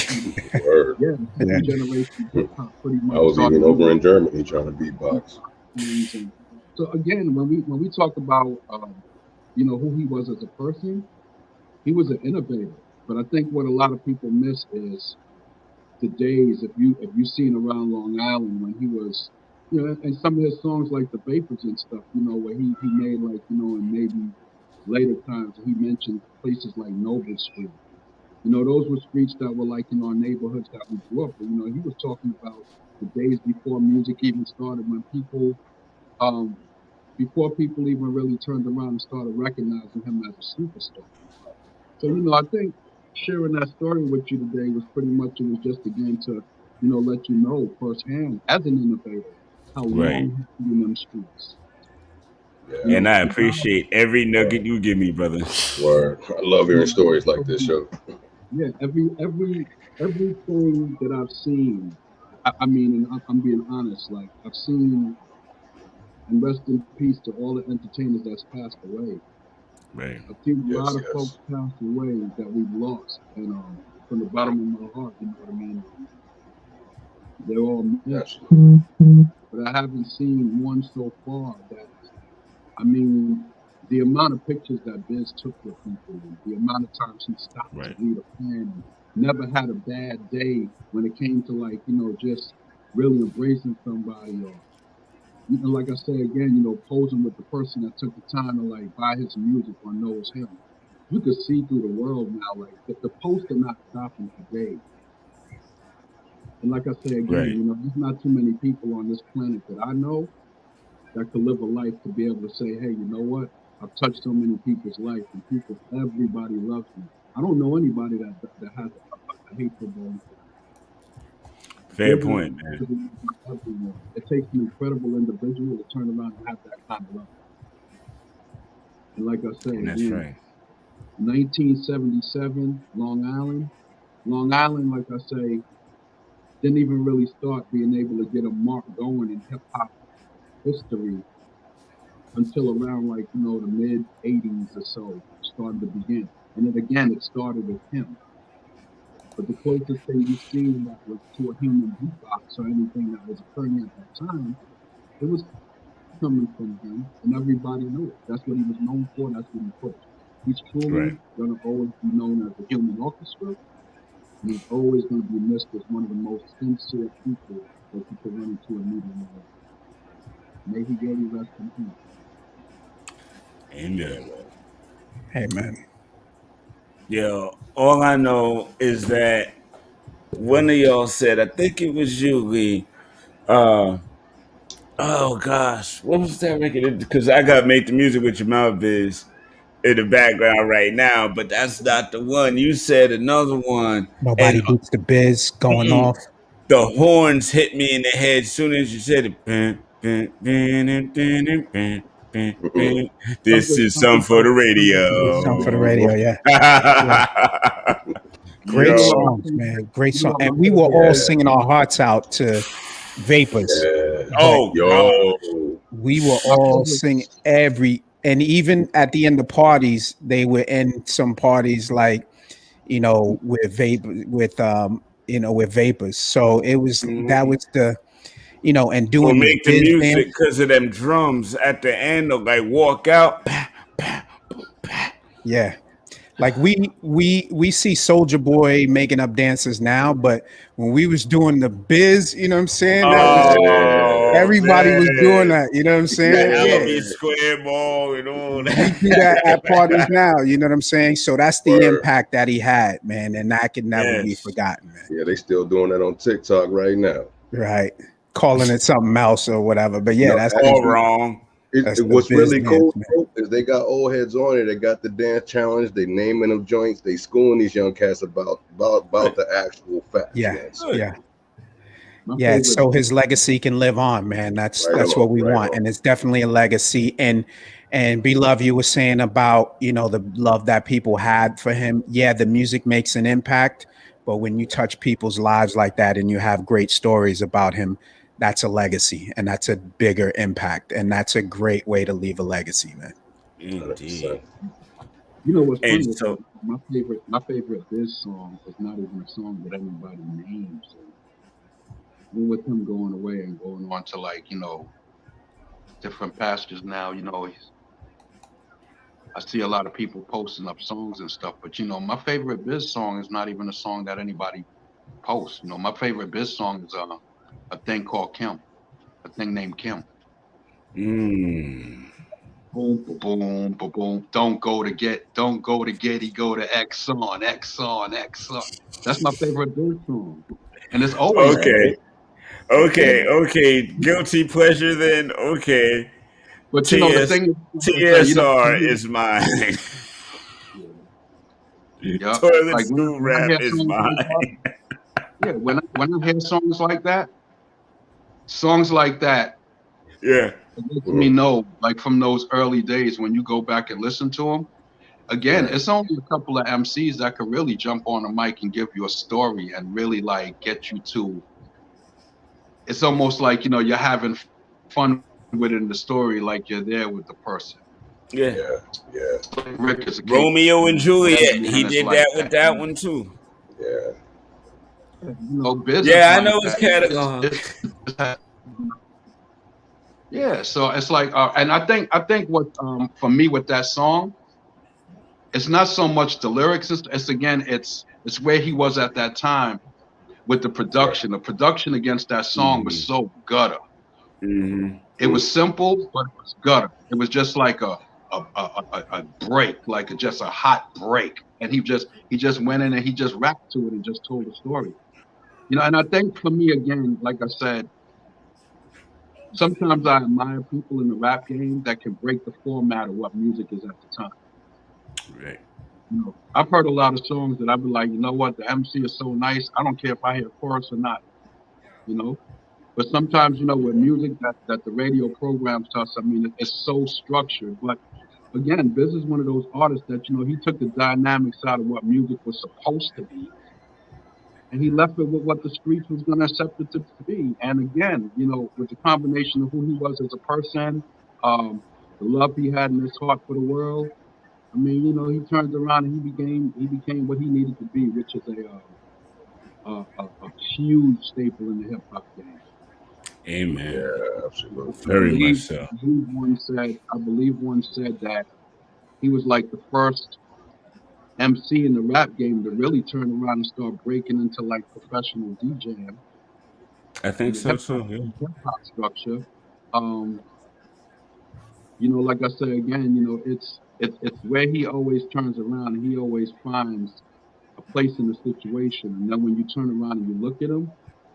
Word. yeah, the Yeah. second generation hip hop pretty I much was started even doing over in Germany trying to beatbox. things. And so again, when we talk about you know who he was as a person, he was an innovator. But I think what a lot of people miss is the days if you seen around Long Island when he was you know and some of his songs like the Vapors and stuff you know where he made like you know and maybe later times he mentioned places like Noble Street. You know those were streets that were like in our neighborhoods that we grew up in. You know he was talking about the days before music even started when people um before people even really turned around and started recognizing him as a superstar. So, you know, I think sharing that story with you today was pretty much, it was just again to, you know, let you know firsthand as an innovator how Right. long he's been in them streets. You Yeah. And know, I regardless, appreciate every nugget Word. you give me, brother. Word. I love you hearing know, stories like this, show. yeah, everything that I've seen, I mean, and I'm being honest, like I've seen, and rest in peace to all the entertainers that's passed away. Right. I've seen a lot Yes, of folks yes. pass away that we've lost, and from the bottom of my heart, you know what I mean. They're all missed, Absolutely. but I haven't seen one so far that I mean the amount of pictures that Biz took with people, and the amount of times he stopped to Right. greet a fan, and never had a bad day when it came to like, just really embracing somebody, or like I say again, posing with the person that took the time to like buy his music or knows him. You could see through the world now, like the posts are not stopping today. And like I say again, Right. there's not too many people on this planet that I know that could live a life to be able to say, hey, you know what? I've touched so many people's life, and everybody loves me. I don't know anybody that has a hateful bone for Fair Biz point, man. everyone. It takes an incredible individual to turn around and have that kind of love. And like I say And that's again, right. 1977, Long Island. Long Island, like I say, didn't even really start being able to get a mark going in hip hop history until around like, the mid 80s or so, started to begin. And then again, it started with him. But the closest thing you've seen that was to a human beatbox or anything that was occurring at that time, it was coming from him, and everybody knew it. That's what he was known for. That's what he pushed. He's Right. truly going to always be known as the human orchestra, and he's always going to be missed as one of the most sincere people that you could run into a meeting in life. May he really rest in peace. Amen. Amen. Yo, all I know is that one of y'all said, I think it was you, Lee. Oh gosh, what was that record? Because I got Make the Music with Your Mouth Biz in the background right now, but that's not the one. You said another one, and Nobody beats the Biz going off. the horns hit me in the head as soon as you said it. This is something for the Something for the radio, radio. yeah. Yeah. Great You know what Yo, my songs, favorite, man. Great you know song. what And my we were favorite all Yeah. singing our hearts out to Vapors. Yeah. But oh god, Yo. we were my all favorite singing and even at the end of parties, they were in some parties like, with with Vapors. So that was and or doing the make the Biz music dance. because of them drums at the end of like walk out. Yeah. Like we see Soldier Boy making up dances now, but when we was doing the Biz, you know what I'm saying? That was Oh everybody was doing man, that, you know what I'm the saying? Yeah. Alamy Square Ball and all We do that at parties that. now, you know what I'm saying? So that's the Word. impact that he had, man, and that can never be Yes, forgotten, man. Yeah, they still doing that on TikTok right now. Right. Calling it something else or whatever. But yeah, No, that's all actually, wrong. the what's Biz really dance, cool man. bro, is they got old heads on it. They got the dance challenge. They naming them joints. They schooling these young cats about Good, the actual facts, Yeah. man. So, good. Yeah. my Yeah, favorite so his legacy can live on, man. right That's what along, we right want, along. and it's definitely a legacy. And Beloved, you were saying about the love that people had for him. Yeah, the music makes an impact, but when you touch people's lives like that, and you have great stories about him, that's a legacy, and that's a bigger impact, and that's a great way to leave a legacy, man. 100%. Indeed. what's And funny is that so, my favorite Biz song is not even a song that anybody names. And even with him going away and going on to like, different pastures now, I see a lot of people posting up songs and stuff, but my favorite Biz song is not even a song that anybody posts. My favorite Biz song is a thing called Kim, a thing named Kim. mm, Boom, boom, boom, boom. Don't go to Getty, go to Exxon, Exxon, Exxon. That's my favorite Biz song, and it's always been. okay, Yeah. okay. Guilty pleasure then. Okay. But the TS thing is, like I say, TSR is mine. yeah, Toilet like stool when I rap hear is songs like that, mine. yeah, when I hear songs like that, Yeah. it lets me Mhm. know, like from those early days when you go back and listen to them. Again, Right. it's only a couple of MCs that could really jump on a mic and give you a story and really like get you to. It's almost like you're having fun with it in the story, like you're there with the person. Yeah. Yeah. Yeah. Like Rick is a case, Romeo and every Juliet. He man is did like that with that. that one too. Yeah. Biz is Yeah, I like know his that. catalog. It's Yeah, so it's like, and I think what for me with that song, it's not so much the lyrics. It's again, it's where he was at that time with the Right. production. The production against that song was Mm-hmm. so gutter. Mm-hmm. It was simple, but it was gutter. It was just like a break, like just a hot break. And he just went in and he just rapped to it and just told a story. And I think for me again, like I said, sometimes I admire people in the rap game that can break the format of what music is at the time. Right. I've heard a lot of songs that I've been like, you know what, the MC is so nice. I don't care if I hear chorus or not, you know. But sometimes, with music that the radio programs to us, I mean, it's so structured. But again, Biz is one of those artists that, he took the dynamics out of what music was supposed to be, and he left it with what the streets was going to accept it to be. And again, with the combination of who he was as a person, the love he had in his heart for the world. I mean, he turned around and he became what he needed to be, which is a huge staple in the hip hop game. Amen. Yeah, absolutely. I Very much believe, so. I believe one said that he was like the first MC in the rap game to really turn around and start breaking into like professional DJing I in think the so too. Yeah. hip hop structure. Um, like I said again, it's where he always turns around and he always finds a place in the situation. And then when you turn around and you look at him,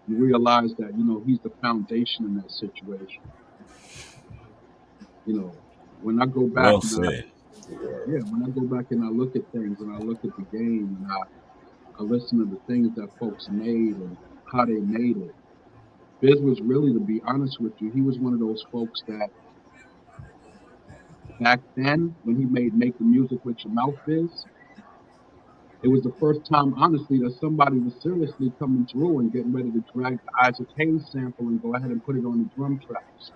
you realize that, he's the foundation in that situation. You know, when I go back Well and said. when I go back and I look at things and I look at the game and I listen to the things that folks made and how they made it. Biz was really, to be honest with you, he was one of those folks that back then when he made Make the Music with Your Mouth Biz, it was the first time, honestly, that somebody was seriously coming through and getting ready to drag the Isaac Hayes sample and go ahead and put it on the drum tracks.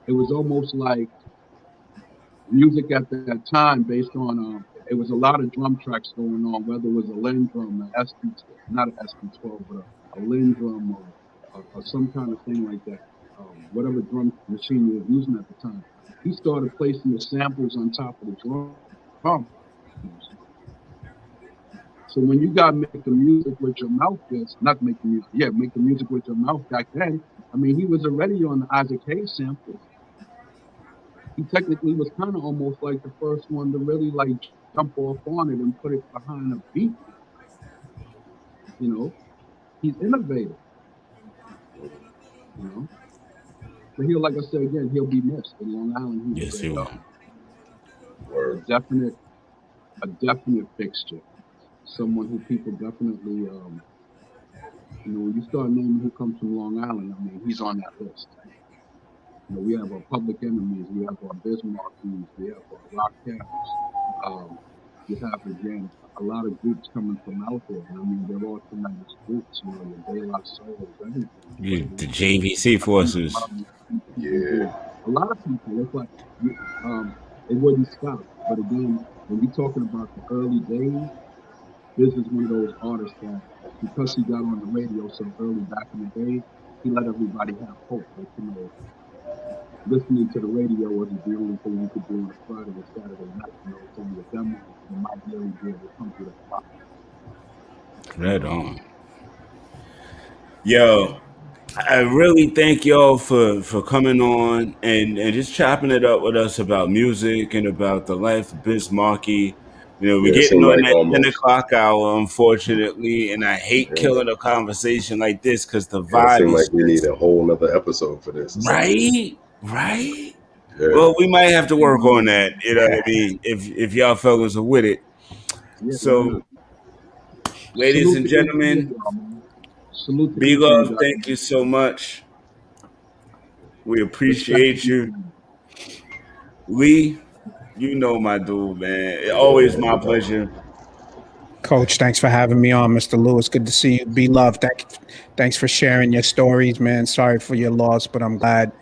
It was almost like music at that time based on it was a lot of drum tracks going on, whether it was a Lin drum, an SP, not an SP12, but a Lin drum or some kind of thing like that. Whatever drum machine you were using at the time, he started placing the samples on top of the drums. So when you got make the music with your mouth, not make the music, yeah, make the music with your mouth back then. I mean, he was already on the Isaac Hayes sample. He technically was kind of almost like the first one to really like jump off on it and put it behind a beat. You know, he's innovative. You know, but he'll, like I said again, he'll be missed in Long Island. He was Yes, he will. a definite fixture. Someone who people definitely, when you start naming who comes from Long Island, I mean, he's on that list. We have our public enemies, we have our Biz Markies, we have our rock camps. You have again a lot of groups coming from out there. And I mean, they're all tremendous groups. Your De La Souls, everything. The JVC forces. Yeah. A lot of people. It's like it wouldn't stop. But again, when you're talking about the early days, this is one of those artists that because he got on the radio so early back in the day, he let everybody have hope. Like, listening to the radio wasn't the only thing you could do on a Friday or Saturday night. It's only a demo. You might really be able to come to that spot. Right on. Yo, I really thank y'all for coming on and just chopping it up with us about music and about the life of Biz Markie. We're Yeah, it getting seemed on like that 10 almost. o'clock hour, unfortunately, and I hate Yeah. killing a conversation like this because the Yeah, it vibe seemed like is we need just a whole nother episode for this or something. right. Yeah. Well, we might have to work on that. You know what I mean? If y'all fellas are with it. Yeah, why So, not? ladies Salute and to each one of gentlemen, y'all, man. Salute to Big each of you Love, guys. thank you so much. We Respect to appreciate each you. one. Lee, you know my dude, man. Yeah, Always man, my no doubt. pleasure. Coach, thanks for having me on, Mr. Lewis. Good to see you. Be loved. Thanks for sharing your stories, man. Sorry for your loss, but I'm glad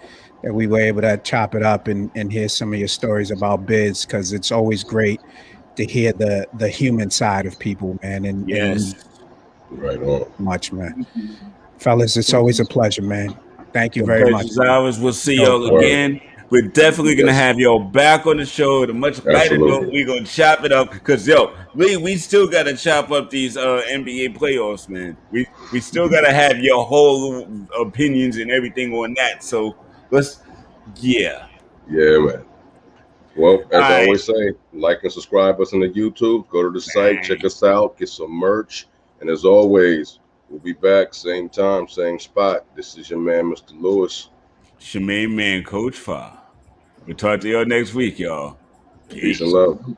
that we were able to chop it up and hear some of your stories about Biz, because it's always great to hear the human side of people, man. And Yes. we Right on. much, man. Thank you, man. Fellas, it's Talk to always you a soon. pleasure, man. Thank you The very much. pleasure's ours. We'll see Yo, y'all Word. again. We're definitely gonna Yes, have y'all back on the show at a much lighter note. absolutely. We're gonna chop it up because we still gotta chop up these NBA playoffs, man. We still gotta have your whole opinions and everything on that. So let's yeah. Yeah, man. Well, All as I right, always say, like and subscribe us on the YouTube. Go to the site, check us out, get some merch. And as always, we'll be back same time, same spot. This is your man, Mr. Lewis. it's your main man, Coach Fah. We'll talk to y'all next week, y'all. Peace and Peace. love.